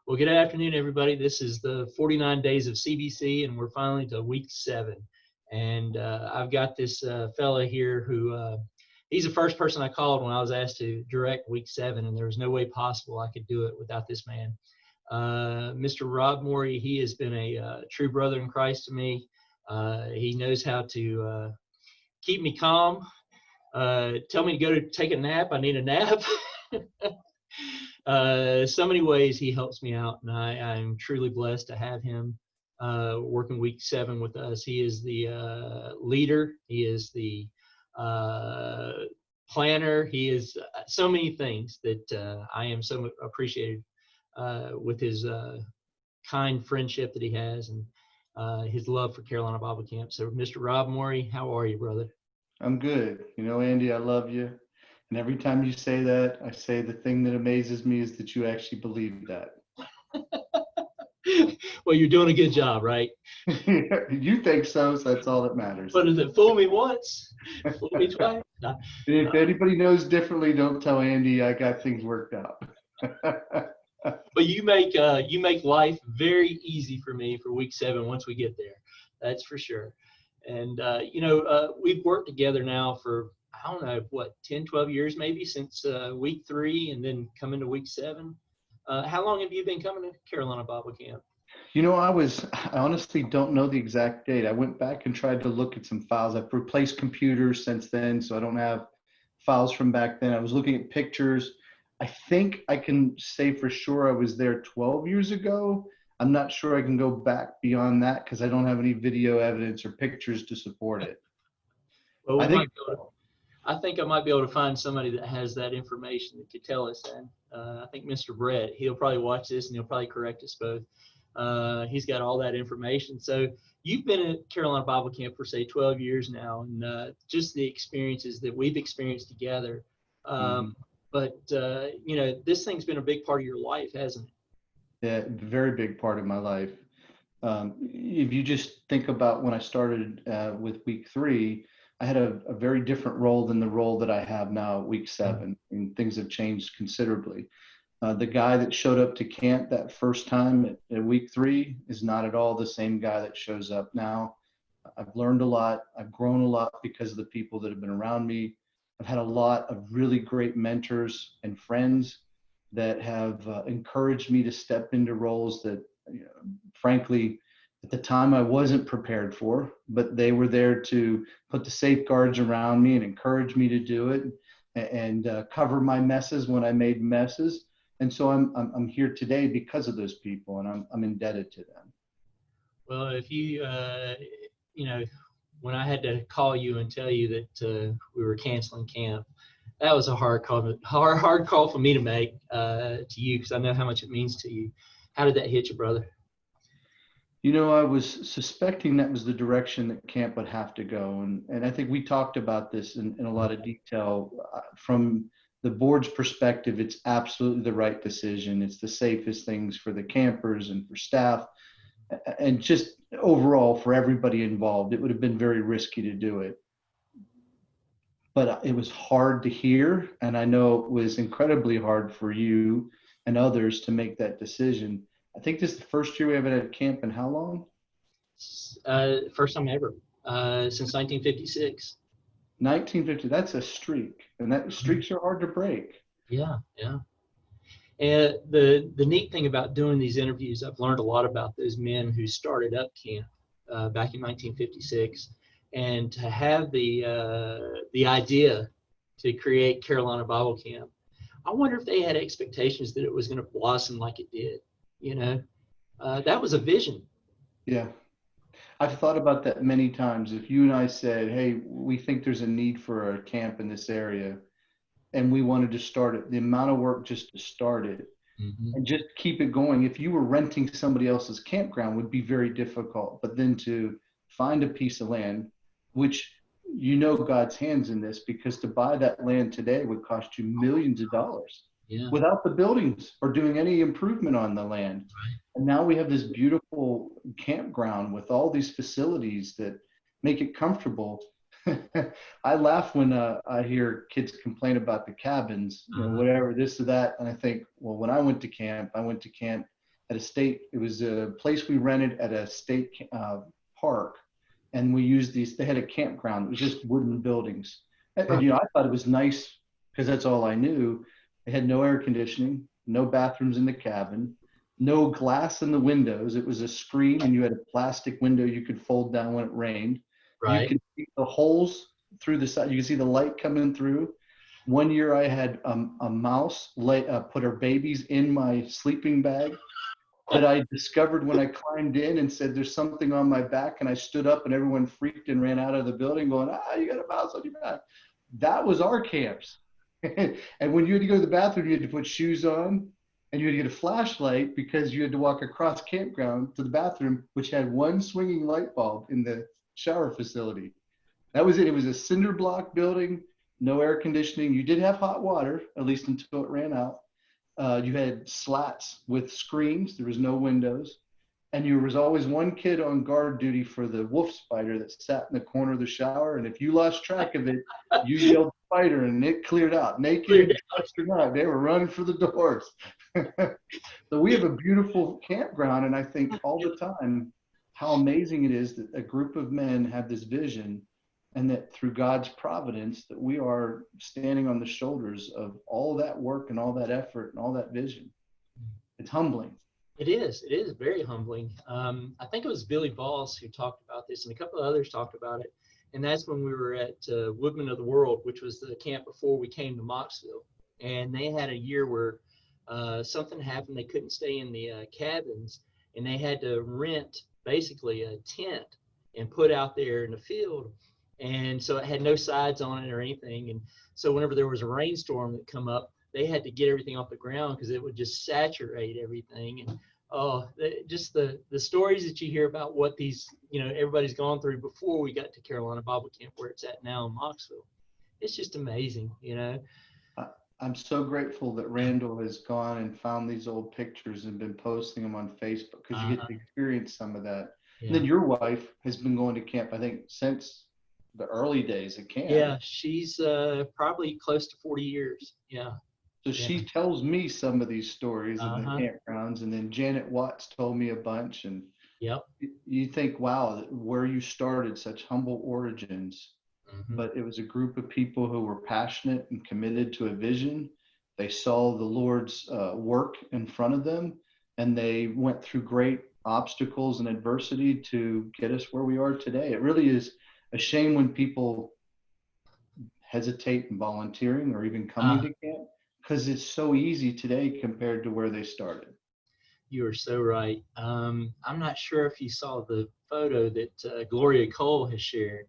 Well, good afternoon, everybody. This is the 49 days of CBC, and we're finally to week 7. And I've got this fella here who he's the first person I called when I was asked to direct week 7, and there was no way possible I could do it without this man. Mr. Rob Moorey, he has been a true brother in Christ to me. He knows how to keep me calm, tell me to go to take a nap. I need a nap. So many ways he helps me out, and I'm truly blessed to have him working week 7 with us. He is the leader. He is the planner. He is so many things that I am so appreciated with his kind friendship that he has and his love for Carolina Bible Camp. So, Mr. Rob Moorey, how are you, brother? I'm good. You know, Andy, I love you. And every time you say that, I say the thing that amazes me is that you actually believe that. Well, you're doing a good job, right? You think so, so that's all that matters. But is it fool me once, fool me twice? No. If anybody knows differently, don't tell Andy. I got things worked out. But you make life very easy for me for week 7 once we get there. That's for sure. And we've worked together now for, I don't know, what, 10, 12 years maybe, since week 3 and then coming to week 7. How long have you been coming to Carolina Bible Camp? You know, I honestly don't know the exact date. I went back and tried to look at some files. I've replaced computers since then, so I don't have files from back then. I was looking at pictures. I think I can say for sure I was there 12 years ago. I'm not sure I can go back beyond that because I don't have any video evidence or pictures to support it. Well, I think I might be able to find somebody that has that information that could tell us that. I think Mr. Brett, he'll probably watch this and he'll probably correct us both. He's got all that information. So you've been at Carolina Bible Camp for, say, 12 years now, and just the experiences that we've experienced together. But this thing's been a big part of your life, hasn't it? Yeah, very big part of my life. If you just think about when I started with week 3, I had a very different role than the role that I have now at week 7, and things have changed considerably. The guy that showed up to camp that first time at week 3 is not at all the same guy that shows up now. I've learned a lot. I've grown a lot because of the people that have been around me. I've had a lot of really great mentors and friends that have encouraged me to step into roles that, frankly, at the time I wasn't prepared for, but they were there to put the safeguards around me and encourage me to do it and cover my messes when I made messes. And so I'm here today because of those people, and I'm indebted to them. Well, if you, when I had to call you and tell you that we were canceling camp, that was a hard call for me to make to you, because I know how much it means to you. How did that hit you, brother? You know, I was suspecting that was the direction that camp would have to go. And I think we talked about this in a lot of detail. From the board's perspective, it's absolutely the right decision. It's the safest things for the campers and for staff, and just overall for everybody involved. It would have been very risky to do it. But it was hard to hear, and I know it was incredibly hard for you and others to make that decision. I think this is the first year we haven't had camp in how long? First time ever, since 1956. 1950, that's a streak, and that streaks are hard to break. Yeah. And the neat thing about doing these interviews, I've learned a lot about those men who started up camp back in 1956. And to have the idea to create Carolina Bible Camp, I wonder if they had expectations that it was going to blossom like it did. That was a vision. Yeah, I've thought about that many times. If you and I said, hey, we think there's a need for a camp in this area, and we wanted to start it, the amount of work just to start it and just keep it going. If you were renting somebody else's campground would be very difficult, but then to find a piece of land, which God's hands in this, because to buy that land today would cost you millions of dollars without the buildings or doing any improvement on the land. Right. And now we have this beautiful campground with all these facilities that make it comfortable. I laugh when I hear kids complain about the cabins, whatever, this or that. And I think, well, when I went to camp at a state, it was a place we rented at a state park. And we used these, they had a campground. It was just wooden buildings. And you know, I thought it was nice because that's all I knew. It had no air conditioning, no bathrooms in the cabin, no glass in the windows. It was a screen and you had a plastic window you could fold down when it rained. You Right. could see the holes through the side. You could see the light coming through. One year I had a mouse put her babies in my sleeping bag that I discovered when I climbed in and said, there's something on my back. And I stood up and everyone freaked and ran out of the building going, you got a mouse on your back. That was our camps. And when you had to go to the bathroom, you had to put shoes on and you had to get a flashlight because you had to walk across campground to the bathroom, which had one swinging light bulb in the shower facility. That was it. It was a cinder block building, no air conditioning. You did have hot water, at least until it ran out. You had slats with screens. There was no windows. And there was always one kid on guard duty for the wolf spider that sat in the corner of the shower. And if you lost track of it, you yelled spider and it cleared out. Naked, dressed or not, they were running for the doors. So we have a beautiful campground. And I think all the time how amazing it is that a group of men have this vision and that through God's providence that we are standing on the shoulders of all that work and all that effort and all that vision. It's humbling. It is. It is very humbling. I think it was Billy Voss who talked about this, and a couple of others talked about it. And that's when we were at Woodman of the World, which was the camp before we came to Moxville. And they had a year where something happened. They couldn't stay in the cabins, and they had to rent basically a tent and put out there in the field. And so it had no sides on it or anything. And so whenever there was a rainstorm that come up, they had to get everything off the ground because it would just saturate everything. And just the stories that you hear about what these, everybody's gone through before we got to Carolina Bible Camp, where it's at now in Moxville. It's just amazing, I'm so grateful that Randall has gone and found these old pictures and been posting them on Facebook because you get to experience some of that. Yeah. And then your wife has been going to camp, I think, since the early days of camp. Yeah, she's probably close to 40 years. Yeah. So she tells me some of these stories in the campgrounds, and then Janet Watts told me a bunch. And you think, wow, where you started, such humble origins, but it was a group of people who were passionate and committed to a vision. They saw the Lord's work in front of them, and they went through great obstacles and adversity to get us where we are today. It really is a shame when people hesitate in volunteering or even coming to camp, because it's so easy today compared to where they started. You are so right. I'm not sure if you saw the photo that Gloria Cole has shared.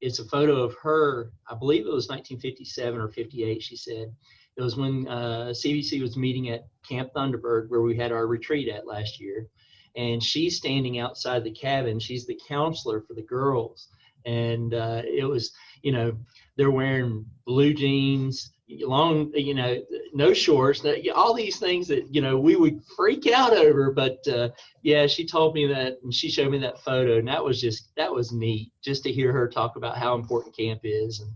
It's a photo of her, I believe it was 1957 or 58, she said. It was when CBC was meeting at Camp Thunderbird, where we had our retreat at last year. And she's standing outside the cabin. She's the counselor for the girls. And it was, they're wearing blue jeans, long, no shorts, all these things that, we would freak out over. But she told me that, and she showed me that photo, and that was neat just to hear her talk about how important camp is. And,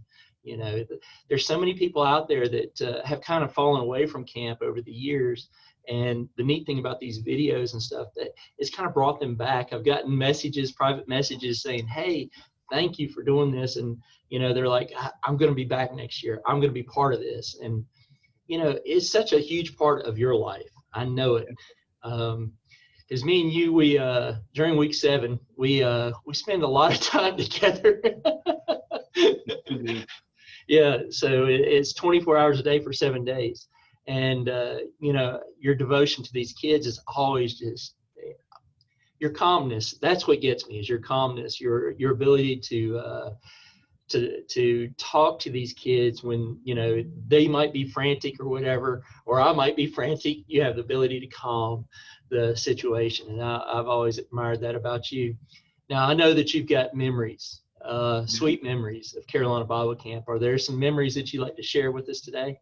there's so many people out there that have kind of fallen away from camp over the years. And the neat thing about these videos and stuff, that it's kind of brought them back. I've gotten private messages saying, hey, thank you for doing this. And, they're like, I'm going to be back next year. I'm going to be part of this. And, it's such a huge part of your life. I know it. Because me and you, we, during week 7, we spend a lot of time together. Yeah. So it's 24 hours a day for 7 days. And, your devotion to these kids is always just your calmness. That's what gets me, is your calmness, your ability to talk to these kids when, they might be frantic or whatever, or I might be frantic. You have the ability to calm the situation. And I've always admired that about you. Now, I know that you've got memories, sweet memories of Carolina Bible Camp. Are there some memories that you'd like to share with us today?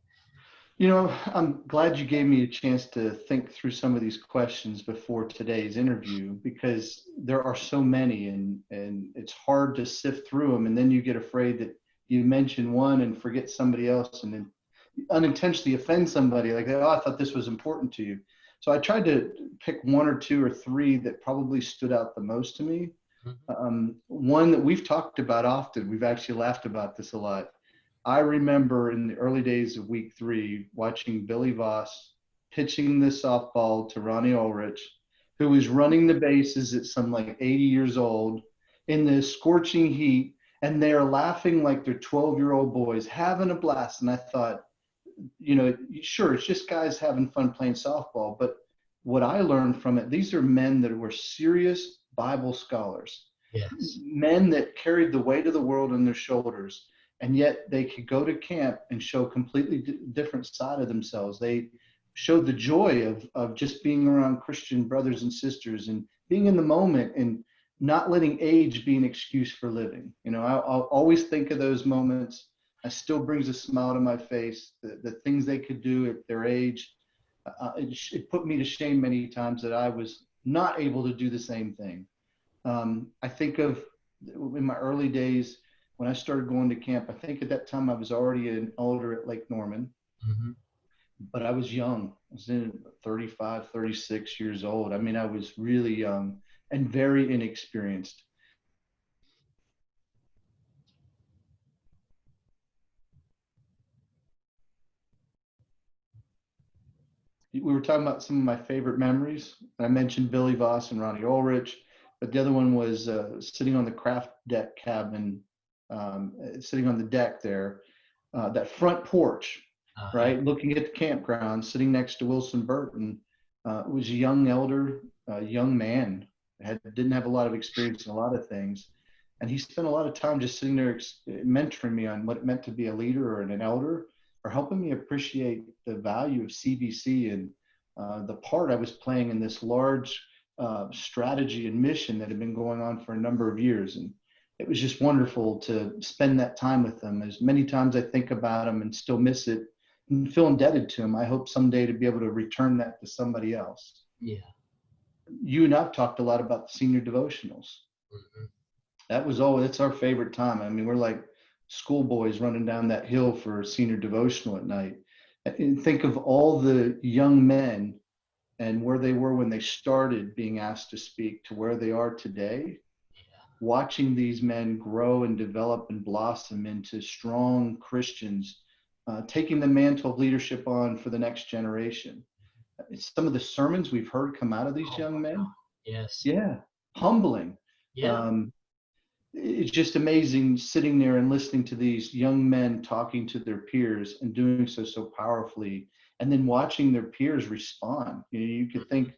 I'm glad you gave me a chance to think through some of these questions before today's interview, because there are so many and it's hard to sift through them. And then you get afraid that you mention one and forget somebody else. And then unintentionally offend somebody, like, oh, I thought this was important to you. So I tried to pick one or two or three that probably stood out the most to me. One that we've talked about often, we've actually laughed about this a lot. I remember in the early days of week 3 watching Billy Voss pitching the softball to Ronnie Ulrich, who was running the bases at some like 80 years old in the scorching heat, and they're laughing like they're 12-year-old boys having a blast. And I thought, sure, it's just guys having fun playing softball, but what I learned from it, these are men that were serious Bible scholars, Yes. men that carried the weight of the world on their shoulders, and yet they could go to camp and show completely different side of themselves. They showed the joy of just being around Christian brothers and sisters and being in the moment and not letting age be an excuse for living. I'll always think of those moments. It still brings a smile to my face. The things they could do at their age, it put me to shame many times that I was not able to do the same thing. I think of in my early days when I started going to camp, I think at that time I was already an elder at Lake Norman, but I was young. I was in 35, 36 years old. I mean, I was really young and very inexperienced. We were talking about some of my favorite memories. I mentioned Billy Voss and Ronnie Ulrich, but the other one was sitting on the craft deck cabin, sitting on the deck there, that front porch, right, looking at the campground, sitting next to Wilson Burton. Was a young elder, a young man, didn't have a lot of experience in a lot of things. And he spent a lot of time just sitting there mentoring me on what it meant to be a leader or an elder, or helping me appreciate the value of CBC and the part I was playing in this large strategy and mission that had been going on for a number of years. And it was just wonderful to spend that time with them. As many times I think about them and still miss it and feel indebted to them, I hope someday to be able to return that to somebody else. Yeah. You and I've talked a lot about the senior devotionals. It's our favorite time. I mean, we're like schoolboys running down that hill for senior devotional at night. And think of all the young men and where they were when they started being asked to speak to where they are today. Watching these men grow and develop and blossom into strong Christians, taking the mantle of leadership on for the next generation. Some of the sermons we've heard come out of these young men. Yes. Yeah. Humbling. Yeah. It's just amazing sitting there and listening to these young men talking to their peers and doing so powerfully, and then watching their peers respond. You could think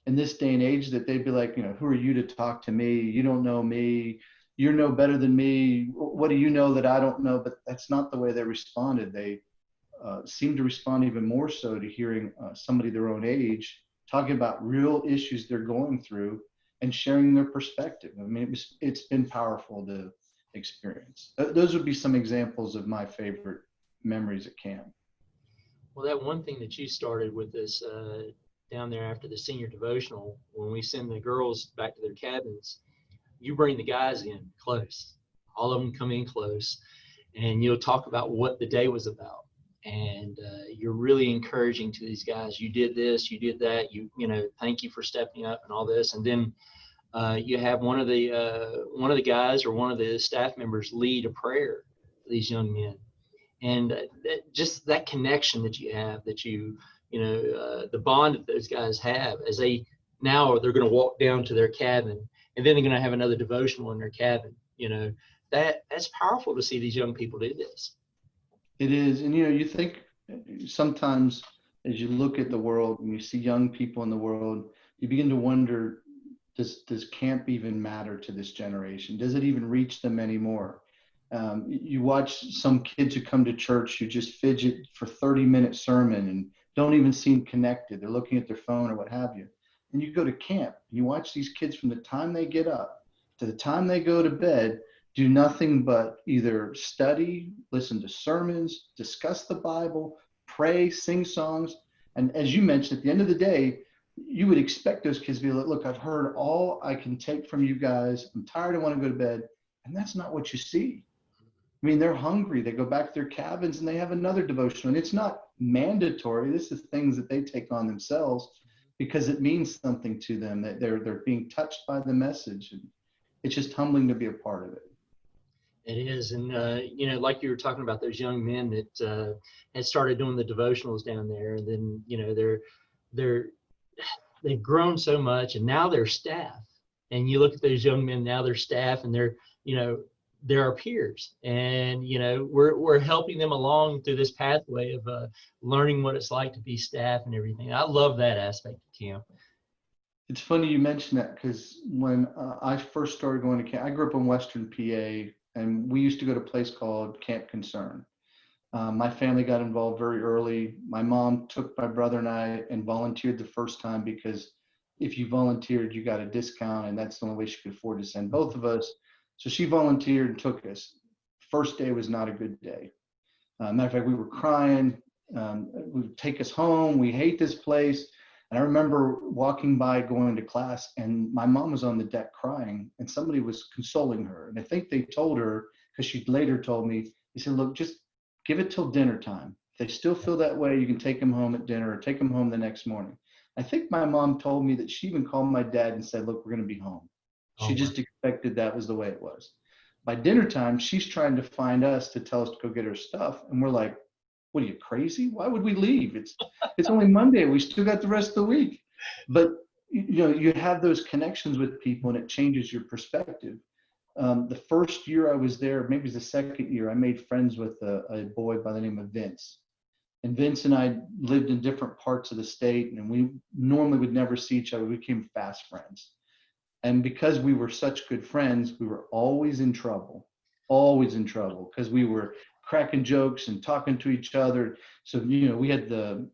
in this day and age that they'd be like, who are you to talk to me? You don't know me. You're no better than me. What do you know that I don't know? But that's not the way they responded. They seemed to respond even more so to hearing somebody their own age talking about real issues they're going through and sharing their perspective. I mean, it's been powerful to experience. Those would be some examples of my favorite memories at camp. Well, that one thing that you started with us down there after the senior devotional, when we send the girls back to their cabins, you bring the guys in close. All of them come in close, and you'll talk about what the day was about. And you're really encouraging to these guys. You did this, you did that. Thank you for stepping up and all this. And then you have one of the guys or one of the staff members lead a prayer for these young men. And just that connection that you have, that the bond that those guys have as they're going to walk down to their cabin, and then they're going to have another devotional in their cabin. That's powerful to see these young people do this. It is. And, you think sometimes as you look at the world and you see young people in the world, you begin to wonder, does camp even matter to this generation? Does it even reach them anymore? You watch some kids who come to church who just fidget for 30-minute sermon and don't even seem connected. They're looking at their phone or what have you. And you go to camp, you watch these kids from the time they get up to the time they go to bed, do nothing but either study, listen to sermons, discuss the Bible, pray, sing songs. And as you mentioned, at the end of the day, you would expect those kids to be like, look, I've heard all I can take from you guys. I'm tired. I want to go to bed. And that's not what you see. I mean, they're hungry. They go back to their cabins and they have another devotional. And it's not mandatory. This is things that they take on themselves because it means something to them, that they're being touched by the message. And it's just humbling to be a part of it. It is. And, you know, like you were talking about those young men that had started doing the devotionals down there. And then, you know, they've grown so much and now they're staff. And you look at those young men, now they're staff and they're, you know, they're our peers. And, you know, we're helping them along through this pathway of learning what it's like to be staff and everything. I love that aspect of camp. It's funny you mention that because when I first started going to camp, I grew up in Western PA and we used to go to a place called Camp Concern. My family got involved very early. My mom took my brother and I and volunteered the first time because if you volunteered, you got a discount, and that's the only way she could afford to send both of us. So she volunteered and took us. First day was not a good day. Matter of fact, we were crying. We would take us home. We hate this place. And I remember walking by going to class, and my mom was on the deck crying, and somebody was consoling her. And I think they told her, because she later told me, they said, look, just give it till dinner time. If they still feel that way, you can take them home at dinner or take them home the next morning. I think my mom told me that she even called my dad and said, look, we're going to be home. She just expected that was the way it was. By dinner time, she's trying to find us to tell us to go get her stuff. And we're like, what are you, crazy? Why would we leave? It's only Monday. We still got the rest of the week. But you know, you have those connections with people and it changes your perspective. The first year I was there, maybe it was the second year, I made friends with a boy by the name of Vince. And Vince and I lived in different parts of the state, and we normally would never see each other. We became fast friends. And because we were such good friends, we were always in trouble, because we were cracking jokes and talking to each other. So, you know, we had the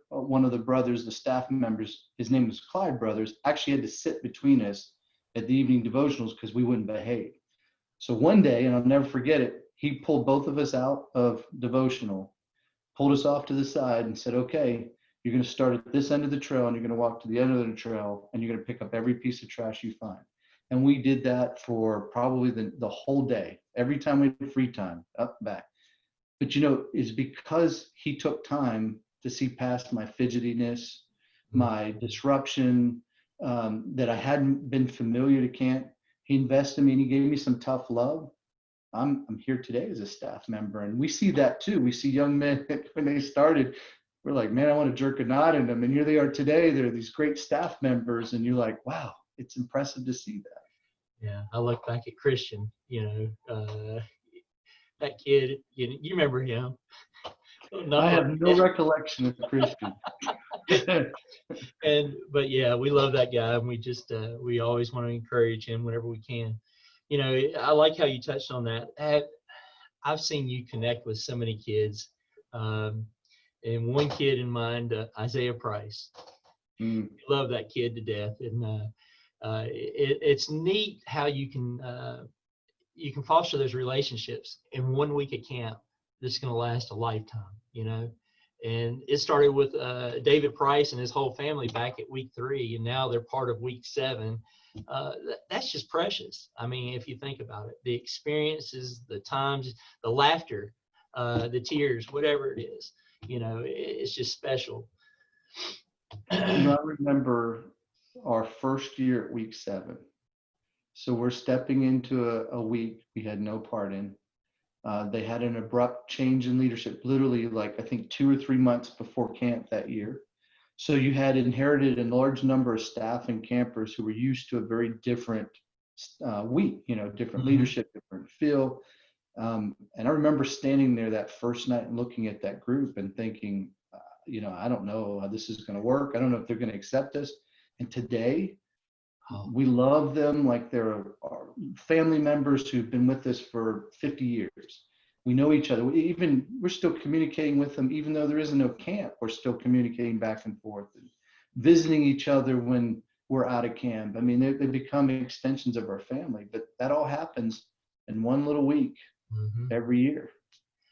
one of the brothers, the staff members, his name was Clyde Brothers, actually had to sit between us at the evening devotionals because we wouldn't behave. So one day, and I'll never forget it, he pulled both of us out of devotional, pulled us off to the side and said, okay, you're going to start at this end of the trail and you're going to walk to the end of the trail and you're going to pick up every piece of trash you find. And we did that for probably the whole day. Every time we had free time, up and back. But you know, it's because he took time to see past my fidgetiness, my disruption, that I hadn't been familiar to camp. He invested in me and he gave me some tough love. I'm here today as a staff member, and we see that too. We see young men when they started, we're like, man, I want to jerk a knot in them, and here they are today. They're these great staff members, and you're like, wow, it's impressive to see that. Yeah, I look back at Christian, you know, that kid, you remember him. I have no recollection of Christian. But yeah, we love that guy, and we just we always want to encourage him whenever we can. You know, I like how you touched on that. I've seen you connect with so many kids, and one kid in mind, Isaiah Price. Love that kid to death, and it's neat how you can foster those relationships in 1 week at camp that's going to last a lifetime. You know, and it started with David Price and his whole family back at week 3, and now they're part of week 7. That's just precious. I mean, if you think about it, the experiences, the times, the laughter, the tears, whatever it is, you know, it's just special. You know, I remember our first year at week 7. So we're stepping into a week we had no part in. They had an abrupt change in leadership, literally like I think 2 or 3 months before camp that year. So you had inherited a large number of staff and campers who were used to a very different week, you know, different leadership, different feel. And I remember standing there that first night and looking at that group and thinking, you know, I don't know how this is going to work. I don't know if they're going to accept us. And today, we love them like they're our family members who've been with us for 50 years. We know each other. We're still communicating with them, even though there isn't no camp. We're still communicating back and forth and visiting each other when we're out of camp. I mean, they become extensions of our family, but that all happens in 1 little week every year.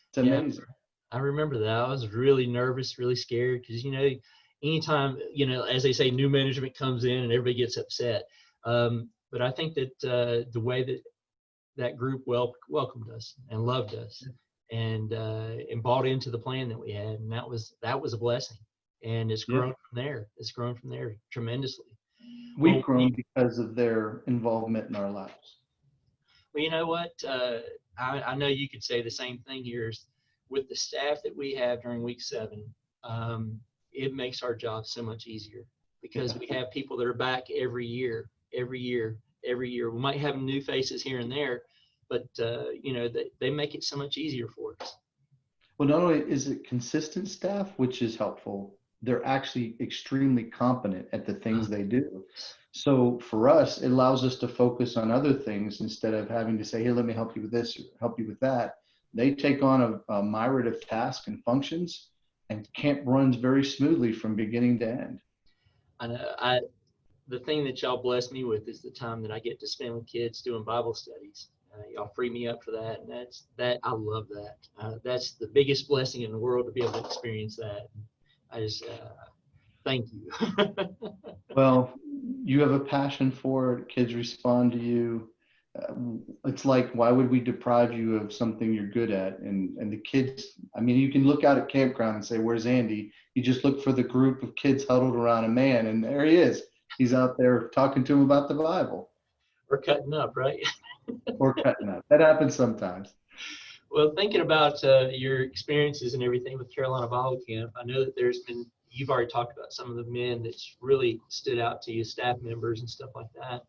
It's amazing. Yeah, I remember that. I was really nervous, really scared because, you know, anytime, you know, as they say, new management comes in and everybody gets upset. But I think that the way that that group welcomed us and loved us, and bought into the plan that we had, and that was a blessing, and it's Yeah. grown from there. It's grown from there tremendously. We've Well, grown because of their involvement in our lives. well, you know what? I know you could say the same thing here. Is with the staff that we have during week 7, it makes our job so much easier because we have people that are back every year, every year, every year. We might have new faces here and there, but they make it so much easier for us. Well, not only is it consistent staff, which is helpful, they're actually extremely competent at the things they do. So for us, it allows us to focus on other things instead of having to say, hey, let me help you with this, or help you with that. They take on a myriad of tasks and functions, and camp runs very smoothly from beginning to end. I know. The thing that y'all bless me with is the time that I get to spend with kids doing Bible studies. Y'all free me up for that, and I love that. That's the biggest blessing in the world to be able to experience that. I just thank you. Well, you have a passion for it. Kids respond to you. It's like, why would we deprive you of something you're good at? And the kids, I mean, you can look out at campground and say, where's Andy? You just look for the group of kids huddled around a man, and there he is. He's out there talking to him about the Bible. We're cutting up, right? Or cutting up. That happens sometimes. Well, thinking about your experiences and everything with Carolina Bible Camp, I know that you've already talked about some of the men that's really stood out to you, staff members and stuff like that.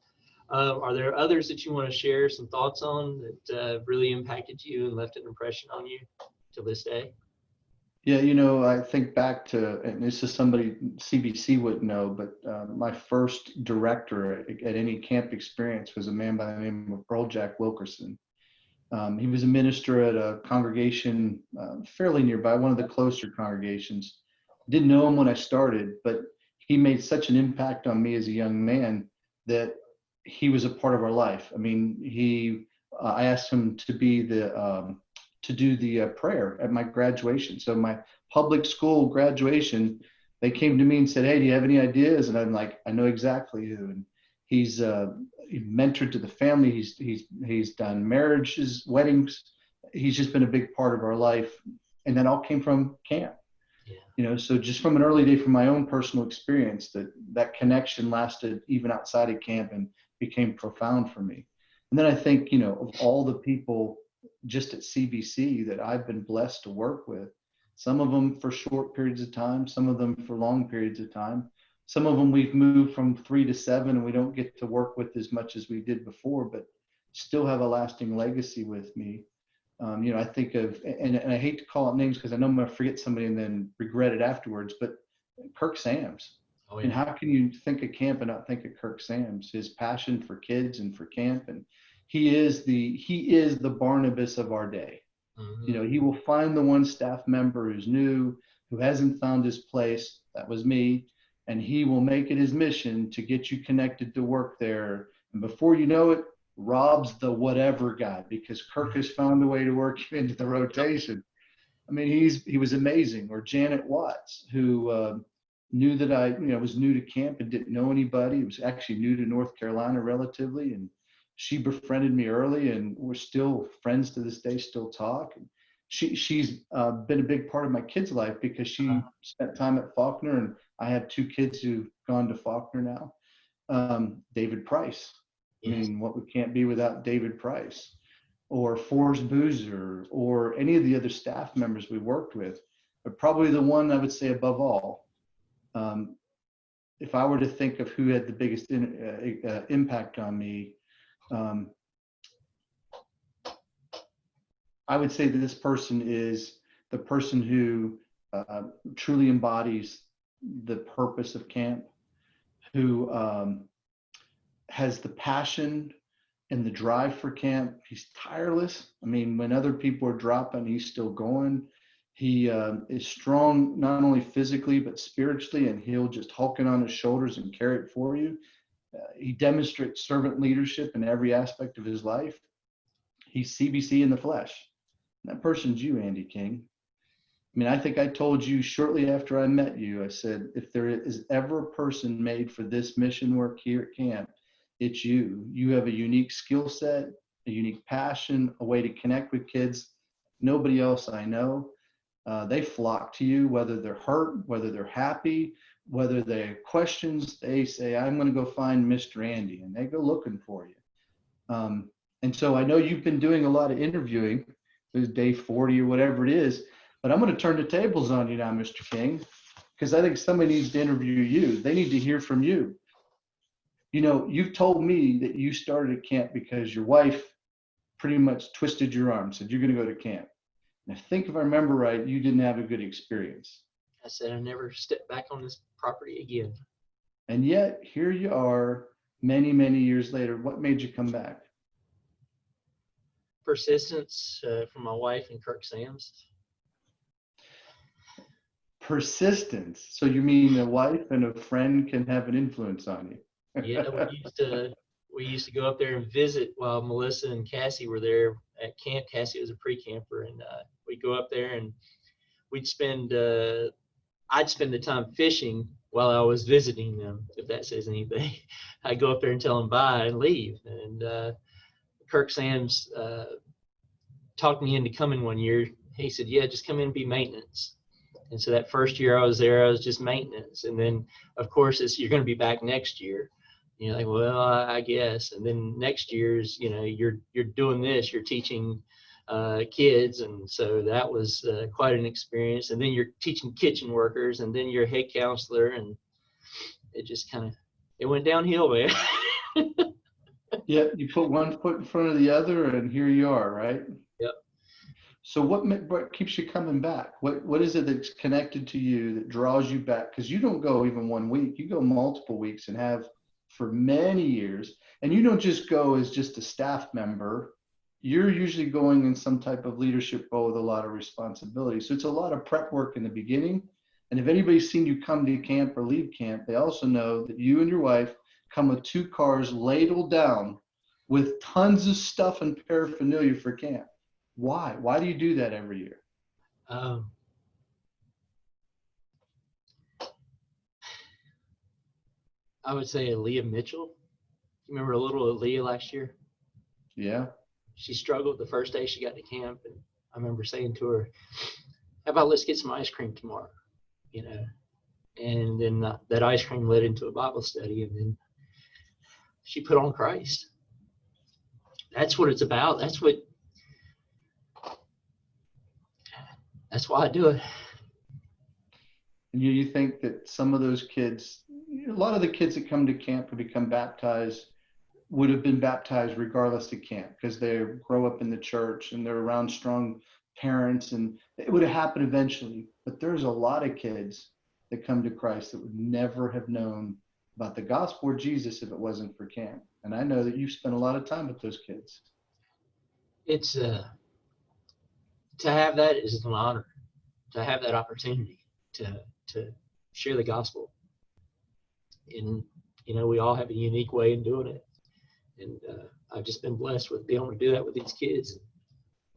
Are there others that you want to share some thoughts on that really impacted you and left an impression on you to this day? Yeah, I think back to, and this is somebody CBC wouldn't know, but my first director at any camp experience was a man by the name of Earl Jack Wilkerson. He was a minister at a congregation fairly nearby, one of the closer congregations. Didn't know him when I started, but he made such an impact on me as a young man that he was a part of our life. I mean, I asked him to be to do the prayer at my graduation. So my public school graduation, they came to me and said, hey, do you have any ideas? And I'm like, I know exactly who. And he's mentored to the family. He's done marriages, weddings. He's just been a big part of our life. And that all came from camp. Yeah. So just from an early day, from my own personal experience, that connection lasted even outside of camp and became profound for me. And then I think, of all the people just at CBC that I've been blessed to work with, some of them for short periods of time, some of them for long periods of time. Some of them we've moved from 3 to 7 and we don't get to work with as much as we did before, but still have a lasting legacy with me. I think of, and I hate to call out names because I know I'm going to forget somebody and then regret it afterwards, but Kirk Sams. Oh, yeah. And how can you think of camp and not think of Kirk Sams? His passion for kids and for camp, and he is the Barnabas of our day. Mm-hmm. He will find the one staff member who's new, who hasn't found his place. That was me. And he will make it his mission to get you connected to work there. And before you know it, Rob's the whatever guy because Kirk has found a way to work you into the rotation. I mean, he was amazing. Or Janet Watts, who knew that I was new to camp and didn't know anybody. He was actually new to North Carolina relatively, and she befriended me early, and we're still friends to this day. Still talk. And she's been a big part of my kids' life because she spent time at Faulkner, and I have 2 kids who've gone to Faulkner now. David Price. I mean, what we can't be without David Price, or Forrest Boozer, or any of the other staff members we worked with. But probably the one I would say above all, if I were to think of who had the biggest impact on me, I would say that this person is the person who truly embodies the purpose of camp, who has the passion and the drive for camp. He's tireless. I mean, when other people are dropping, he's still going. He is strong, not only physically, but spiritually, and he'll just hulk it on his shoulders and carry it for you. He demonstrates servant leadership in every aspect of his life. He's CBC in the flesh. And that person's you, Andy King. I mean, I think I told you shortly after I met you, I said, if there is ever a person made for this mission work here at camp, it's you. You have a unique skill set. a unique passion, a way to connect with kids. Nobody else I know. They flock to you, whether they're hurt, whether they're happy, whether they have questions. They say, I'm going to go find Mr. Andy, and they go looking for you. And so I know you've been doing a lot of interviewing, this day 40 or whatever it is, but I'm going to turn the tables on you now, Mr. King, because I think somebody needs to interview you. They need to hear from you. You know, you've told me that you started at camp because your wife pretty much twisted your arm, said you're going to go to camp. And I think if I remember right, you didn't have a good experience. I said I never step back on this property again. And yet here you are many, many years later. What made you come back? Persistence from my wife and Kirk Sams. Persistence. So you mean a wife and a friend can have an influence on you? Yeah, we used to go up there and visit while Melissa and Cassie were there at camp. Cassie was a pre-camper, and we'd go up there and we'd spend I'd spend the time fishing while I was visiting them, if that says anything. I'd go up there and tell them bye and leave. And Kirk Sams talked me into coming one year. He said, yeah, just come in and be maintenance. And so that first year I was there, I was just maintenance. And then, of course, you're going to be back next year. And you're like, well, I guess. And then next year's, you know, you're doing this, you're teaching kids. And so that was quite an experience. And then you're teaching kitchen workers, and then you're a head counselor. And it just it went downhill, man. Yeah, you put one foot in front of the other, and here you are, right? Yep. So what keeps you coming back? What is it that's connected to you that draws you back? Because you don't go even 1 week, you go multiple weeks and have for many years. And you don't just go as just a staff member. You're usually going in some type of leadership role with a lot of responsibility. So it's a lot of prep work in the beginning. And if anybody's seen you come to camp or leave camp, they also know that you and your wife come with 2 cars ladled down with tons of stuff and paraphernalia for camp. Why? Why do you do that every year? I would say Aaliyah Mitchell. You remember a little Aaliyah last year? Yeah. She struggled the first day she got to camp, and I remember saying to her, how about let's get some ice cream tomorrow, you know? And then that ice cream led into a Bible study, and then she put on Christ. That's what it's about. That's why I do it. And you think that some of those kids, a lot of the kids that come to camp and become baptized would have been baptized regardless of camp, because they grow up in the church and they're around strong parents, and it would have happened eventually. But there's a lot of kids that come to Christ that would never have known about the gospel or Jesus if it wasn't for camp. And I know that you spent a lot of time with those kids. It's to have that is an honor, to have that opportunity to share the gospel. And you know, we all have a unique way in doing it, and I've just been blessed with being able to do that with these kids. If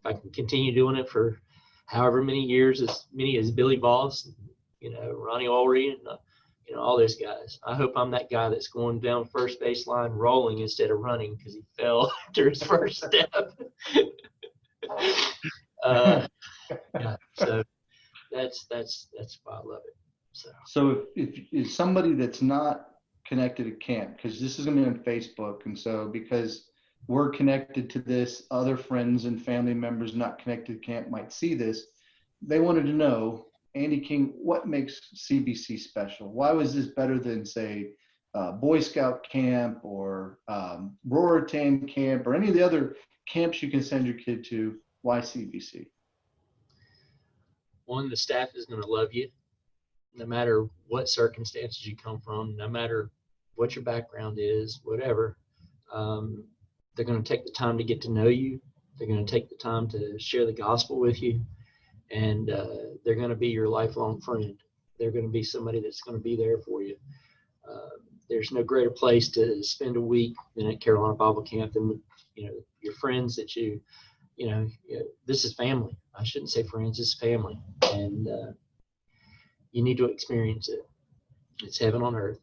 I can continue doing it for however many years, as many as Billy Voss, you know, Ronnie Ulrey, and you know, all those guys. I hope I'm that guy that's going down first baseline rolling instead of running because he fell after his first step. Yeah, so that's why I love it. So if somebody that's not connected to camp, because this is going to be on Facebook, and so because we're connected to this, other friends and family members not connected to camp might see this, they wanted to know, Andy King, what makes CBC special? Why was this better than, say, Boy Scout camp or Roritan camp or any of the other camps you can send your kid to? Why CBC? One, the staff is going to love you no matter what circumstances you come from, no matter what your background is, whatever. They're going to take the time to get to know you. They're going to take the time to share the gospel with you. And they're going to be your lifelong friend. They're going to be somebody that's going to be there for you. There's no greater place to spend a week than at Carolina Bible Camp than, you know, your friends that you know, this is family. I shouldn't say friends, it's family. And you need to experience it. It's heaven on earth.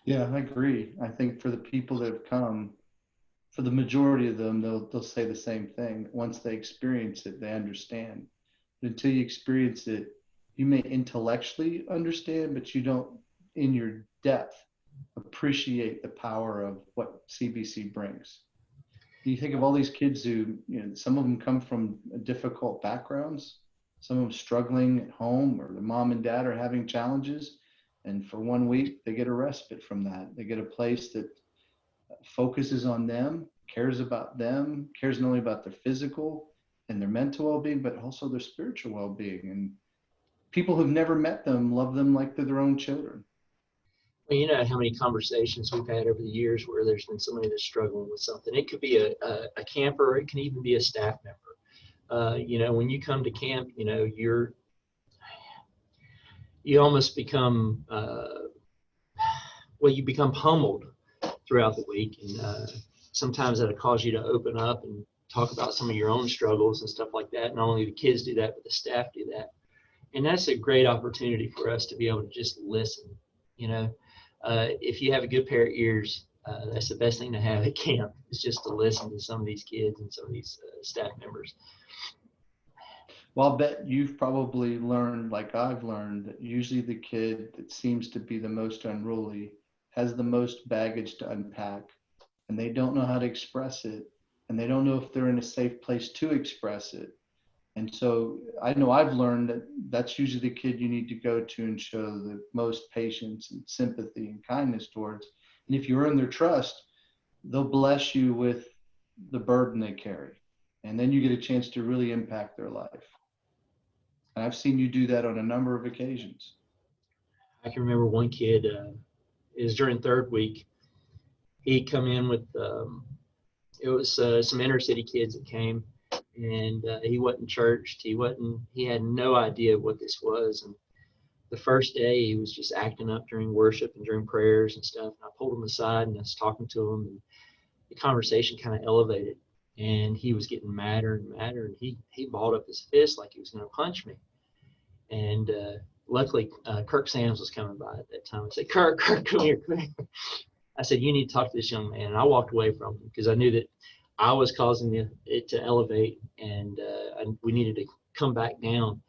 Yeah, I agree. I think for the people that have come for the majority of them, they'll say the same thing. Once they experience it, they understand. But until you experience it, you may intellectually understand, but you don't, in your depth, appreciate the power of what CBC brings. You think of all these kids who, some of them come from difficult backgrounds, some of them struggling at home, or the mom and dad are having challenges. And for 1 week, they get a respite from that. They get a place that focuses on them, cares about them, cares not only about their physical and their mental well-being, but also their spiritual well-being. And people who've never met them love them like they're their own children. Well, you know how many conversations we've had over the years where there's been somebody that's struggling with something. It could be a camper, or it can even be a staff member. When you come to camp, you almost become, you become pummeled throughout the week. And sometimes that'll cause you to open up and talk about some of your own struggles and stuff like that. Not only the kids do that, but the staff do that. And that's a great opportunity for us to be able to just listen. If you have a good pair of ears, that's the best thing to have at camp, is just to listen to some of these kids and some of these staff members. Well, I'll bet you've probably learned, like I've learned, that usually the kid that seems to be the most unruly has the most baggage to unpack, and they don't know how to express it, and they don't know if they're in a safe place to express it. And so I know I've learned that that's usually the kid you need to go to and show the most patience and sympathy and kindness towards. And if you earn their trust, they'll bless you with the burden they carry. And then you get a chance to really impact their life. And I've seen you do that on a number of occasions. I can remember one kid, it was during third week. He'd come in with, it was some inner city kids that came. And he wasn't churched. He had no idea what this was. And the first day he was just acting up during worship and during prayers and stuff. And I pulled him aside and I was talking to him, and the conversation kind of elevated, and he was getting madder and madder. And he balled up his fist like he was going to punch me. And luckily, Kirk Sams was coming by at that time. I said, Kirk, come here. I said, you need to talk to this young man. And I walked away from him because I knew that I was causing it to elevate, and we needed to come back down.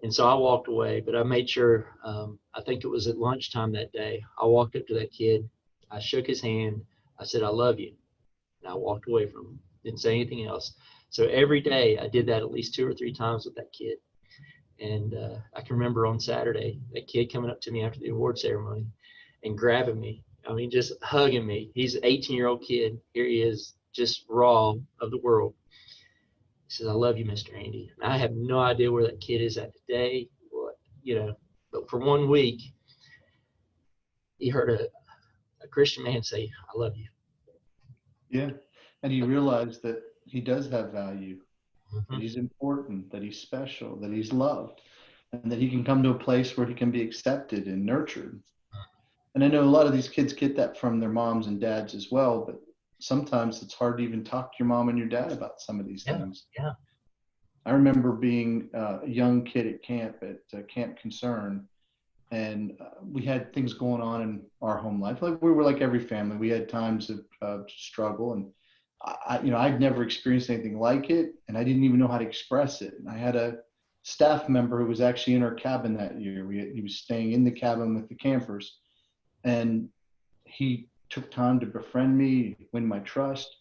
And so I walked away, but I made sure, I think it was at lunchtime that day, I walked up to that kid. I shook his hand. I said, I love you. And I walked away from him. Didn't say anything else. So every day I did that at least 2 or 3 times with that kid. And I can remember on Saturday, that kid coming up to me after the award ceremony and grabbing me. I mean, just hugging me. He's an 18-year-old kid. Here he is, just raw of the world. He says, I love you, Mr. Andy. And I have no idea where that kid is at today, but for 1 week, he heard a Christian man say, I love you. Yeah. And he realized that he does have value, Mm-hmm. that he's important, that he's special, that he's loved, and that he can come to a place where he can be accepted and nurtured. And I know a lot of these kids get that from their moms and dads as well, but sometimes it's hard to even talk to your mom and your dad about some of these things. Yeah. I remember being a young kid at camp, at Camp Concern, and we had things going on in our home life. Like we were like every family. We had times of struggle, and I'd never experienced anything like it, and I didn't even know how to express it. And I had a staff member who was actually in our cabin that year. He was staying in the cabin with the campers, and he took time to befriend me, win my trust.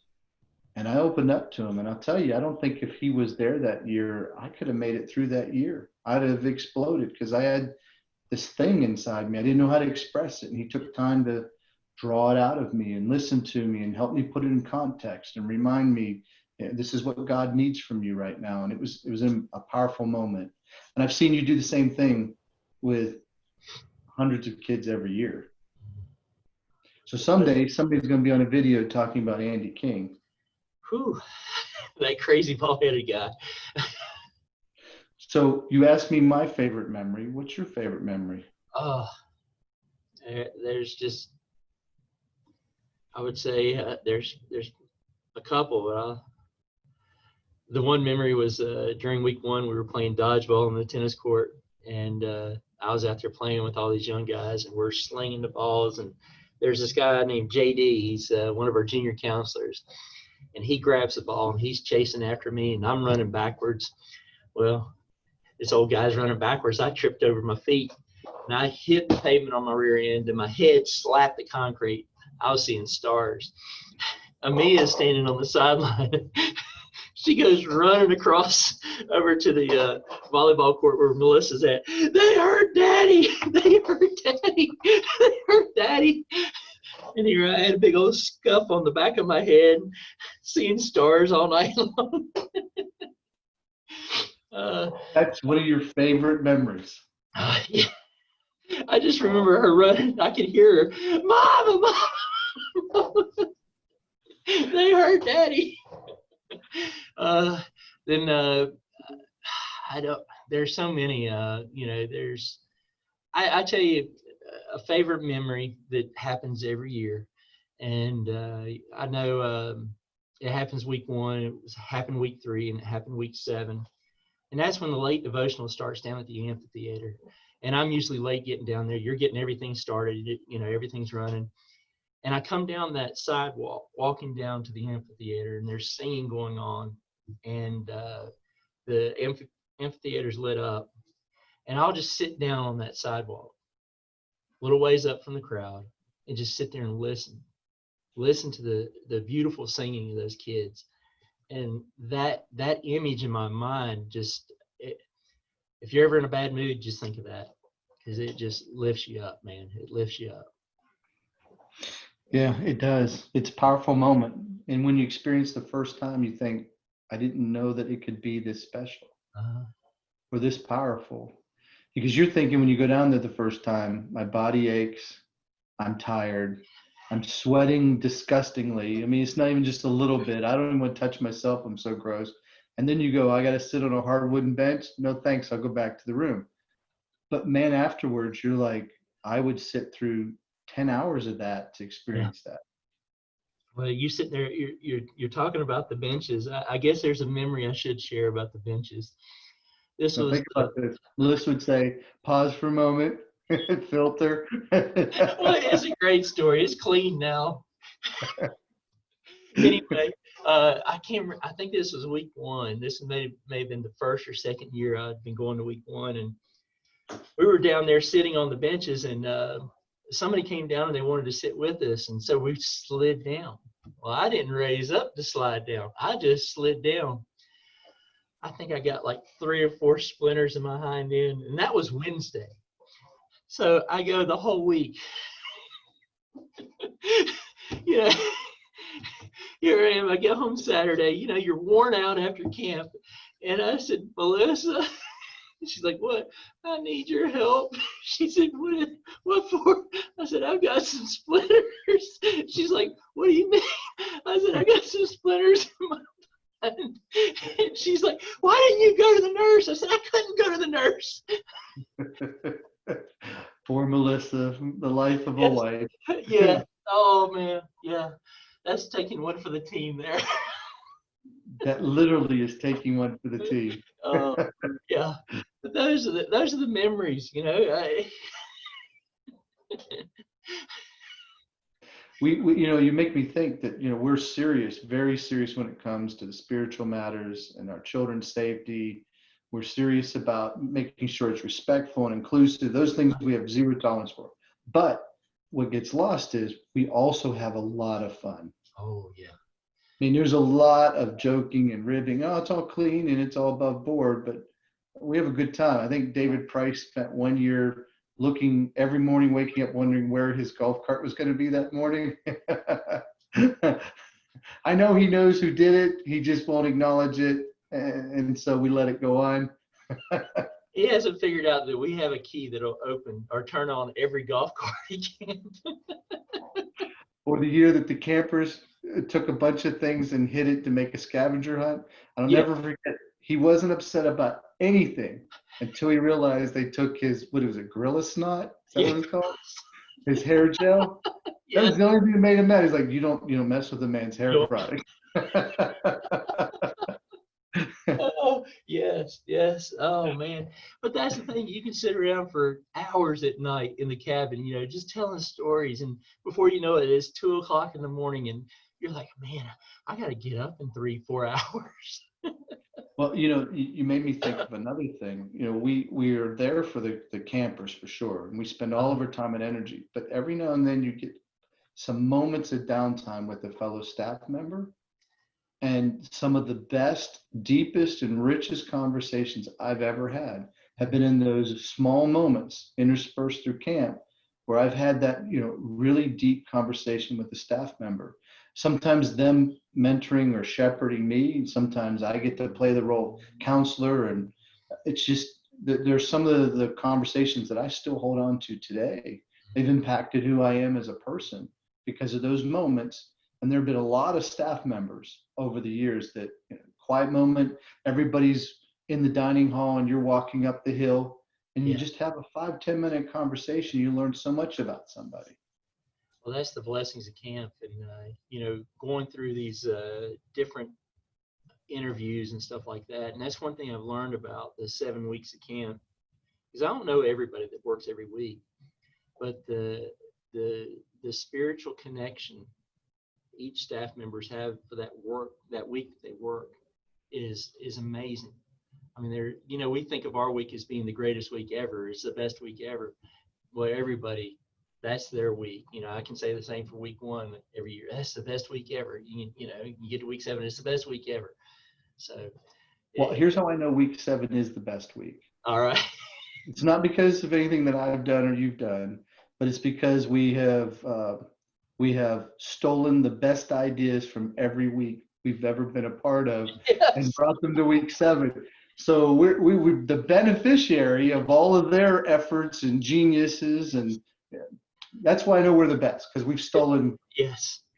And I opened up to him. And I'll tell you, I don't think if he was there that year, I could have made it through that year. I'd have exploded because I had this thing inside me. I didn't know how to express it. And he took time to draw it out of me and listen to me and help me put it in context and remind me, this is what God needs from you right now. And it was a powerful moment. And I've seen you do the same thing with hundreds of kids every year. So someday somebody's going to be on a video talking about Andy King. Whew, that crazy bald-headed guy. So you asked me my favorite memory. What's your favorite memory? Oh, there's just, I would say there's a couple. The one memory was during week 1, we were playing dodgeball on the tennis court, and I was out there playing with all these young guys, and we're slinging the balls. And there's this guy named JD. He's one of our junior counselors. and he grabs the ball and he's chasing after me, and I'm running backwards. Well, this old guy's running backwards. I tripped over my feet, and I hit the pavement on my rear end, and my head slapped the concrete. I was seeing stars. Amia's standing on the sideline. She goes running across over to the volleyball court where Melissa's at. They hurt Daddy. They hurt Daddy. They hurt Daddy. And here I had a big old scuff on the back of my head, seeing stars all night long. That's one of your favorite memories. Yeah. I just remember her running. I could hear her, Mama, Mama. They hurt Daddy. Then I don't. There's so many. There's. I tell you a favorite memory that happens every year, and I know it happens week 1. It happened week 3, and it happened week 7, and that's when the late devotional starts down at the amphitheater. And I'm usually late getting down there. You're getting everything started. Everything's running. And I come down that sidewalk, walking down to the amphitheater, and there's singing going on, and the amphitheater's lit up, and I'll just sit down on that sidewalk, a little ways up from the crowd, and just sit there and listen to the beautiful singing of those kids. And that image in my mind, if you're ever in a bad mood, just think of that, because it just lifts you up, man. It lifts you up. Yeah, it does. It's a powerful moment. And when you experience the first time, you think, I didn't know that it could be this special or this powerful. Because you're thinking when you go down there the first time, my body aches, I'm tired, I'm sweating disgustingly. I mean, it's not even just a little bit. I don't even want to touch myself. I'm so gross. And then you go, I got to sit on a hard wooden bench. No, thanks. I'll go back to the room. But man, afterwards, you're like, I would sit through 10 hours of that to experience that. Well, you sit there, you're talking about the benches. I guess there's a memory I should share about the benches. Think about this. Melissa would say, pause for a moment, filter. Well, it's a great story. It's clean now. Anyway, I think this was week 1. This may have been the first or second year I'd been going to week 1, and we were down there sitting on the benches, and somebody came down and they wanted to sit with us, and so we slid down. Well, I didn't raise up to slide down. I just slid down. I think I got like 3 or 4 splinters in my hind end, and that was Wednesday. So I go the whole week. Here I am. I get home Saturday. You're worn out after camp, and I said, Melissa. She's like, what? I need your help. She said, what for? I said, I've got some splinters. She's like, what do you mean? I said, I got some splinters in my hand. And she's like, why didn't you go to the nurse? I said, I couldn't go to the nurse. Poor Melissa, the life of a wife. Yeah. Oh, man. Yeah. That's taking one for the team there. That literally is taking one for the team. Oh, yeah. But those are the memories, We you make me think that we're serious, very serious when it comes to the spiritual matters and our children's safety. We're serious about making sure it's respectful and inclusive. Those things we have zero tolerance for. But what gets lost is we also have a lot of fun. Oh, yeah. I mean, there's a lot of joking and ribbing. Oh, it's all clean and it's all above board, but we have a good time. I think David Price spent 1 year looking every morning, waking up, wondering where his golf cart was going to be that morning. I know he knows who did it. He just won't acknowledge it. And so we let it go on. He hasn't figured out that we have a key that'll open or turn on every golf cart he can. Or the year that the campers took a bunch of things and hid it to make a scavenger hunt. I'll never forget. He wasn't upset about anything until he realized they took his, what was it, gorilla snot? Is that what it's called? His hair gel? Yeah. That was the only thing that made him mad. He's like, you don't mess with a man's hair product. Oh, yes. Oh, man. But that's the thing. You can sit around for hours at night in the cabin, just telling stories. And before you know it, it's 2 o'clock in the morning and you're like, man, I got to get up in 3-4 hours. Well, you made me think of another thing. We are there for the campers for sure, and we spend all of our time and energy. But every now and then you get some moments of downtime with a fellow staff member, and some of the best, deepest, and richest conversations I've ever had have been in those small moments interspersed through camp, where I've had that, really deep conversation with a staff member. Sometimes them mentoring or shepherding me, and sometimes I get to play the role of counselor. And it's just, there's some of the conversations that I still hold on to today. They've impacted who I am as a person because of those moments. And there have been a lot of staff members over the years that, quiet moment, everybody's in the dining hall and you're walking up the hill and you just have a 5-10 minute conversation. You learn so much about somebody. Well, that's the blessings of camp. And, going through these different interviews and stuff like that. And that's one thing I've learned about the 7 weeks of camp, because I don't know everybody that works every week, but the spiritual connection each staff members have for that week that they work is amazing. I mean, we think of our week as being the greatest week ever. It's the best week ever. Well, everybody, that's their week. I can say the same for week 1 every year. That's the best week ever. You get to week 7, it's the best week ever. So, well, here's how I know week 7 is the best week. All right. It's not because of anything that I've done or you've done, but it's because we have stolen the best ideas from every week we've ever been a part of and brought them to week 7. So we're the beneficiary of all of their efforts and geniuses, and that's why I know we're the best, because we've stolen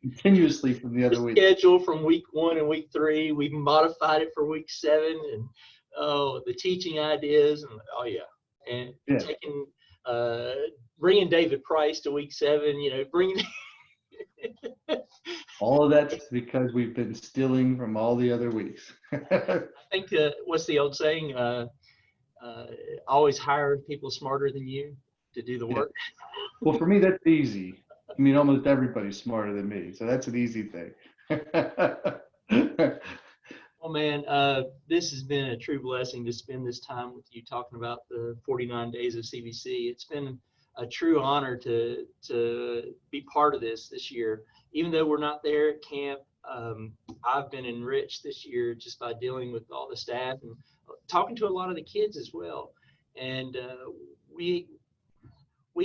continuously from the other week. Schedule from week 1 and week 3, we've modified it for week 7, and the teaching ideas, and taking bringing David Price to week 7, bringing. All of that's because we've been stealing from all the other weeks. I think what's the old saying? Always hire people smarter than you to do the work. Well, for me, that's easy. I mean, almost everybody's smarter than me, so that's an easy thing. Well, man, this has been a true blessing to spend this time with you talking about the 49 days of CBC. It's been a true honor to be part of this year. Even though we're not there at camp, I've been enriched this year just by dealing with all the staff and talking to a lot of the kids as well. And we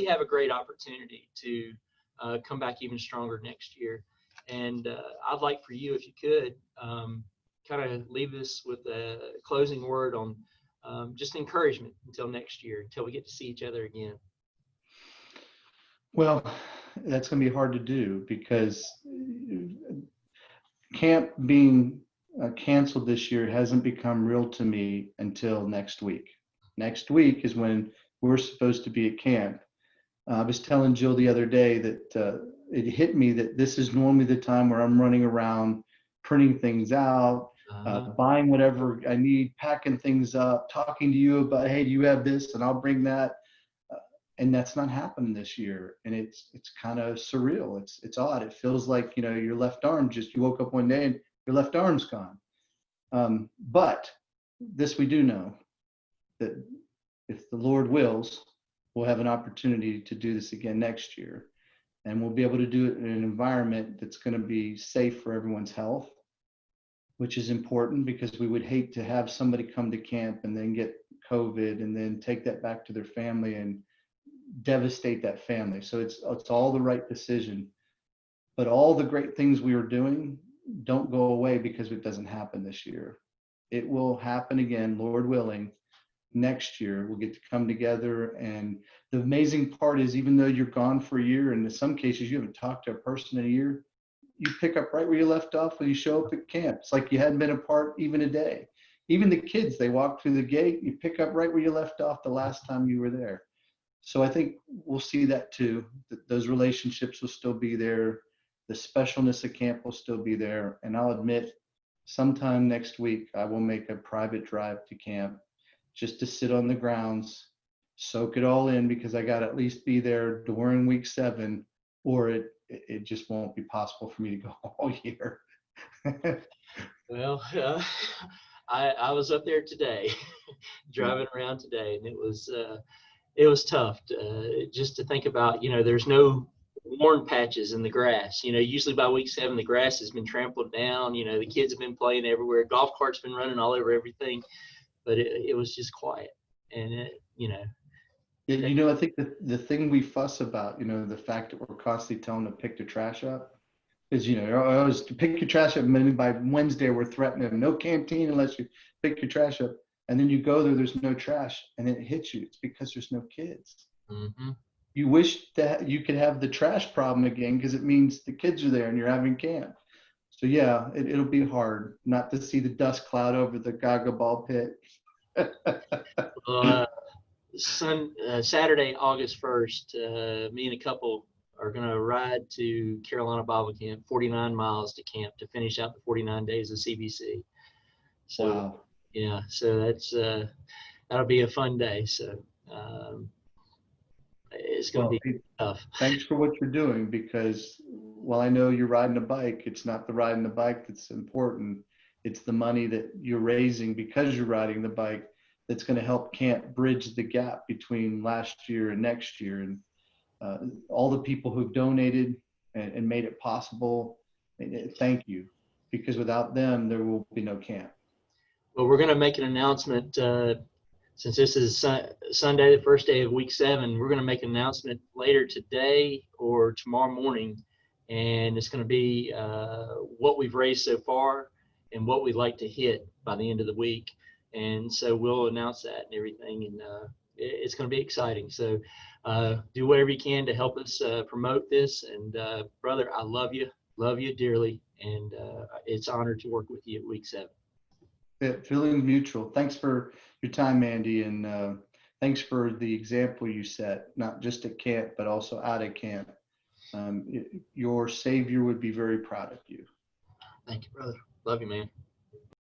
have a great opportunity to come back even stronger next year. And I'd like for you, if you could, kind of leave us with a closing word on just encouragement until next year, until we get to see each other again. Well, that's going to be hard to do, because camp being canceled this year hasn't become real to me until next week. Next week is when we're supposed to be at camp. I was telling Jill the other day that it hit me that this is normally the time where I'm running around printing things out, buying whatever I need, packing things up, talking to you about, hey, do you have this? And I'll bring that. And that's not happening this year. And it's kind of surreal. It's odd. It feels like, your left arm you woke up one day and your left arm's gone. But this we do know, that if the Lord wills, we'll have an opportunity to do this again next year. And we'll be able to do it in an environment that's going to be safe for everyone's health, which is important, because we would hate to have somebody come to camp and then get COVID and then take that back to their family and devastate that family. So it's all the right decision. But all the great things we are doing don't go away because it doesn't happen this year. It will happen again, Lord willing. Next year we'll get to come together. And the amazing part is, even though you're gone for a year, and in some cases you haven't talked to a person in a year, you pick up right where you left off when you show up at camp. It's like you hadn't been apart even a day. Even the kids, they walk through the gate, you pick up right where you left off the last time you were there. So I think we'll see that too, that those relationships will still be there. The specialness of camp will still be there. And I'll admit, sometime next week, I will make a private drive to camp just to sit on the grounds, soak it all in, because I got to at least be there during week 7 or it just won't be possible for me to go all year. Well, I was up there today, driving around today, and it was tough just to think about. There's no worn patches in the grass. Usually by week 7 the grass has been trampled down. The kids have been playing everywhere. Golf carts been running all over everything, but it was just quiet. And Yeah, I think the thing we fuss about, the fact that we're constantly telling them to pick the trash up, is, I always pick your trash up, and then by Wednesday we're threatening them, no canteen unless you pick your trash up. And then you go there, there's no trash, and then it hits you. It's because there's no kids. mm-hmm. You wish that you could have the trash problem again, because it means the kids are there and you're having camp. So yeah, it'll be hard not to see the dust cloud over the Gaga Ball pit. Well, Saturday, August 1st, me and a couple are going to ride to Carolina Bible Camp, 49 miles to camp to finish out the 49 days of CBC. So, Wow. yeah, so that'll be a fun day. So it's going to be tough. Thanks for what you're doing, because while I know you're riding a bike, it's not the riding the bike that's important. It's the money that you're raising because you're riding the bike that's going to help camp bridge the gap between last year and next year. And all the people who've donated and made it possible, thank you, because without them, there will be no camp. Well, we're going to make an announcement since this is Sunday, the first day of week 7. We're going to make an announcement later today or tomorrow morning, and it's going to be what we've raised so far and what we'd like to hit by the end of the week. And so we'll announce that and everything, and it's going to be exciting. So do whatever you can to help us promote this. And brother, I love you dearly, and it's an honor to work with you at week 7. Feeling mutual. Thanks for your time, Andy, and thanks for the example you set, not just at camp, but also out of camp. Your Savior would be very proud of you. Thank you, brother. Love you, man.